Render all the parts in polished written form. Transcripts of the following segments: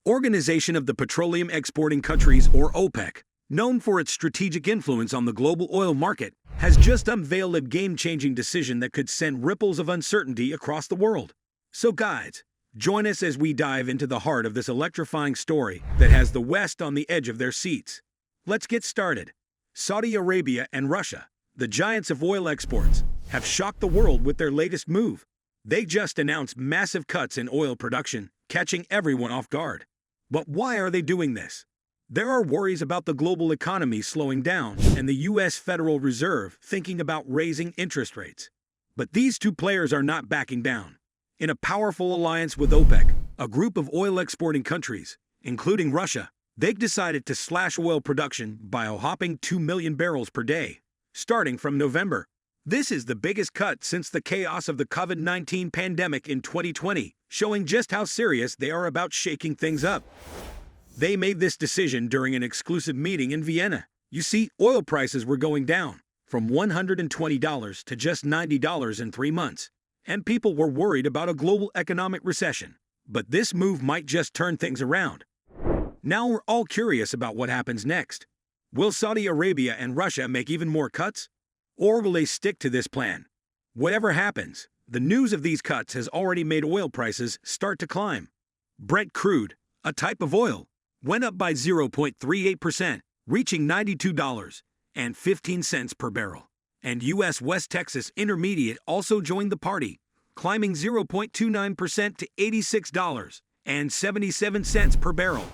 Organization of the Petroleum Exporting Countries, or OPEC, known for its strategic influence on the global oil market, has just unveiled a game-changing decision that could send ripples of uncertainty across the world. So guys, join us as we dive into the heart of this electrifying story that has the West on the edge of their seats. Let's get started. Saudi Arabia and Russia, the giants of oil exports, have shocked the world with their latest move. They just announced massive cuts in oil production, catching everyone off guard. But why are they doing this? There are worries about the global economy slowing down and the U.S. Federal Reserve thinking about raising interest rates. But these two players are not backing down. In a powerful alliance with OPEC, a group of oil exporting countries, including Russia, they've decided to slash oil production by a whopping 2 million barrels per day, starting from November. This is the biggest cut since the chaos of the COVID-19 pandemic in 2020, showing just how serious they are about shaking things up. They made this decision during an exclusive meeting in Vienna. You see, oil prices were going down from $120 to just $90 in 3 months, and people were worried about a global economic recession. But this move might just turn things around. Now we're all curious about what happens next. Will Saudi Arabia and Russia make even more cuts? Or will they stick to this plan? Whatever happens, the news of these cuts has already made oil prices start to climb. Brent crude, a type of oil, went up by 0.38%, reaching $92.15 per barrel. And U.S. West Texas Intermediate also joined the party, climbing 0.29% to $86.77 per barrel.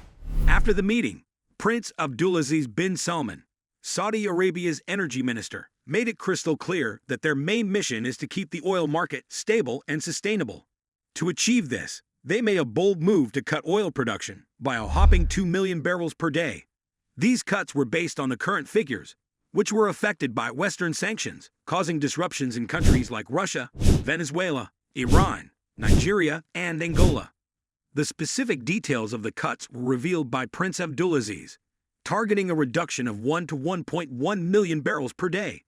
After the meeting, Prince Abdulaziz bin Salman, Saudi Arabia's energy minister, made it crystal clear that their main mission is to keep the oil market stable and sustainable. To achieve this, they made a bold move to cut oil production by a whopping 2 million barrels per day. These cuts were based on the current figures, which were affected by Western sanctions, causing disruptions in countries like Russia, Venezuela, Iran, Nigeria, and Angola. The specific details of the cuts were revealed by Prince Abdulaziz, targeting a reduction of 1 to 1.1 million barrels per day.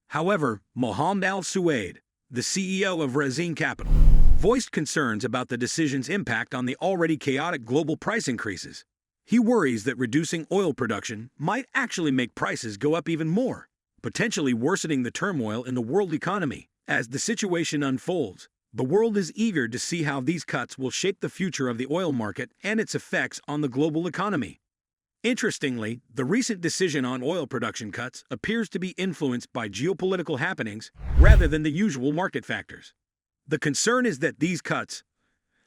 However, Mohammed Al-Suwaid, the CEO of Razin Capital, voiced concerns about the decision's impact on the already chaotic global price increases. He worries that reducing oil production might actually make prices go up even more, potentially worsening the turmoil in the world economy. As the situation unfolds, the world is eager to see how these cuts will shape the future of the oil market and its effects on the global economy. Interestingly, the recent decision on oil production cuts appears to be influenced by geopolitical happenings rather than the usual market factors. The concern is that these cuts,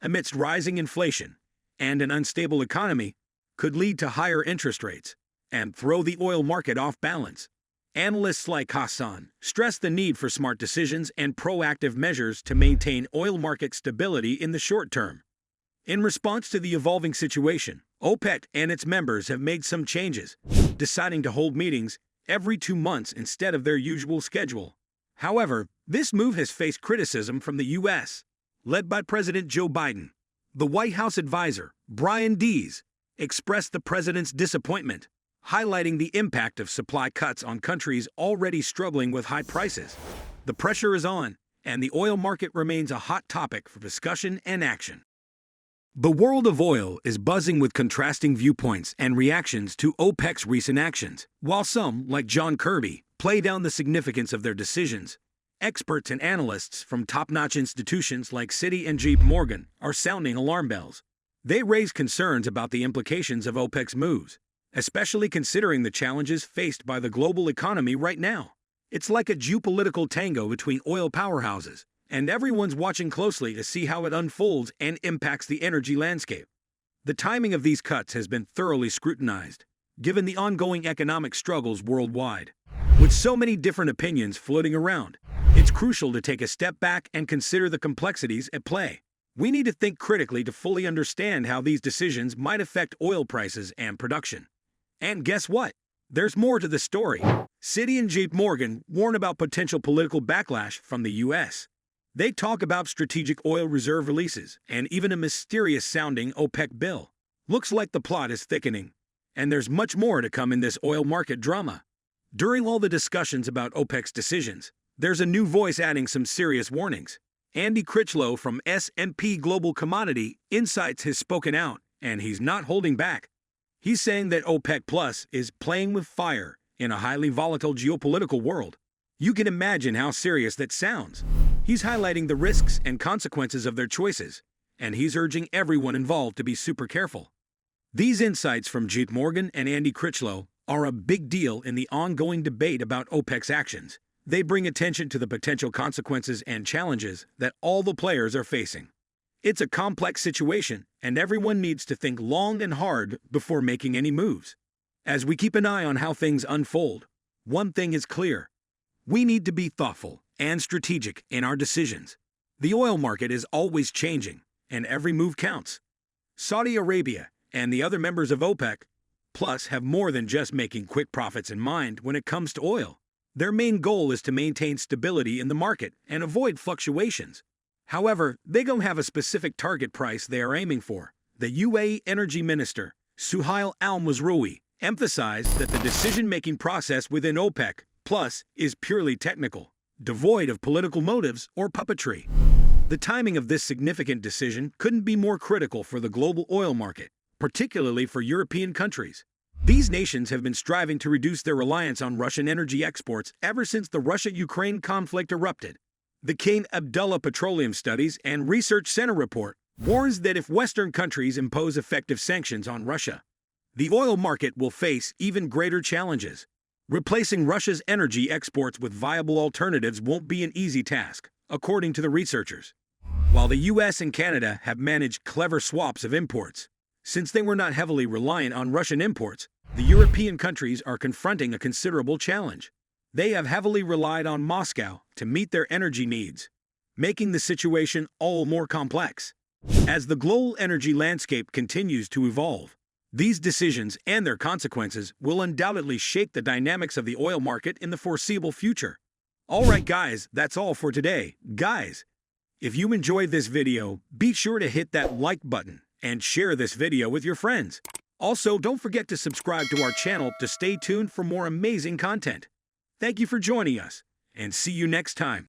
amidst rising inflation and an unstable economy, could lead to higher interest rates and throw the oil market off balance. Analysts like Hassan stress the need for smart decisions and proactive measures to maintain oil market stability in the short term. In response to the evolving situation, OPEC and its members have made some changes, deciding to hold meetings every 2 months instead of their usual schedule. However, this move has faced criticism from the U.S., led by President Joe Biden. The White House advisor, Brian Dees, expressed the president's disappointment, highlighting the impact of supply cuts on countries already struggling with high prices. The pressure is on, and the oil market remains a hot topic for discussion and action. The world of oil is buzzing with contrasting viewpoints and reactions to OPEC's recent actions. While some, like John Kirby, play down the significance of their decisions, experts and analysts from top-notch institutions like Citi and JP Morgan are sounding alarm bells. They raise concerns about the implications of OPEC's moves, especially considering the challenges faced by the global economy right now. It's like a geopolitical tango between oil powerhouses, and everyone's watching closely to see how it unfolds and impacts the energy landscape. The timing of these cuts has been thoroughly scrutinized, given the ongoing economic struggles worldwide. With so many different opinions floating around, it's crucial to take a step back and consider the complexities at play. We need to think critically to fully understand how these decisions might affect oil prices and production. And guess what? There's more to the story. Citi and JP Morgan warn about potential political backlash from the U.S. They talk about strategic oil reserve releases and even a mysterious-sounding OPEC bill. Looks like the plot is thickening, and there's much more to come in this oil market drama. During all the discussions about OPEC's decisions, there's a new voice adding some serious warnings. Andy Critchlow from S&P Global Commodity Insights has spoken out and he's not holding back. He's saying that OPEC Plus is playing with fire in a highly volatile geopolitical world. You can imagine how serious that sounds. He's highlighting the risks and consequences of their choices, and he's urging everyone involved to be super careful. These insights from J.P. Morgan and Andy Critchlow are a big deal in the ongoing debate about OPEC's actions. They bring attention to the potential consequences and challenges that all the players are facing. It's a complex situation, and everyone needs to think long and hard before making any moves. As we keep an eye on how things unfold, one thing is clear. We need to be thoughtful and strategic in our decisions. The oil market is always changing, and every move counts. Saudi Arabia and the other members of OPEC Plus have more than just making quick profits in mind when it comes to oil. Their main goal is to maintain stability in the market and avoid fluctuations. However, they don't have a specific target price they are aiming for. The UAE Energy Minister, Suhail Al-Mazroui, emphasized that the decision-making process within OPEC Plus is purely technical, devoid of political motives or puppetry. The timing of this significant decision couldn't be more critical for the global oil market, particularly for European countries. These nations have been striving to reduce their reliance on Russian energy exports ever since the Russia-Ukraine conflict erupted. The Cain Abdullah Petroleum Studies and Research Center report warns that if Western countries impose effective sanctions on Russia, the oil market will face even greater challenges. Replacing Russia's energy exports with viable alternatives won't be an easy task, according to the researchers. While the US and Canada have managed clever swaps of imports, since they were not heavily reliant on Russian imports, the European countries are confronting a considerable challenge. They have heavily relied on Moscow to meet their energy needs, making the situation all more complex. As the global energy landscape continues to evolve, these decisions and their consequences will undoubtedly shape the dynamics of the oil market in the foreseeable future. Alright guys, that's all for today. Guys, if you enjoyed this video, be sure to hit that like button and share this video with your friends. Also, don't forget to subscribe to our channel to stay tuned for more amazing content. Thank you for joining us, and see you next time.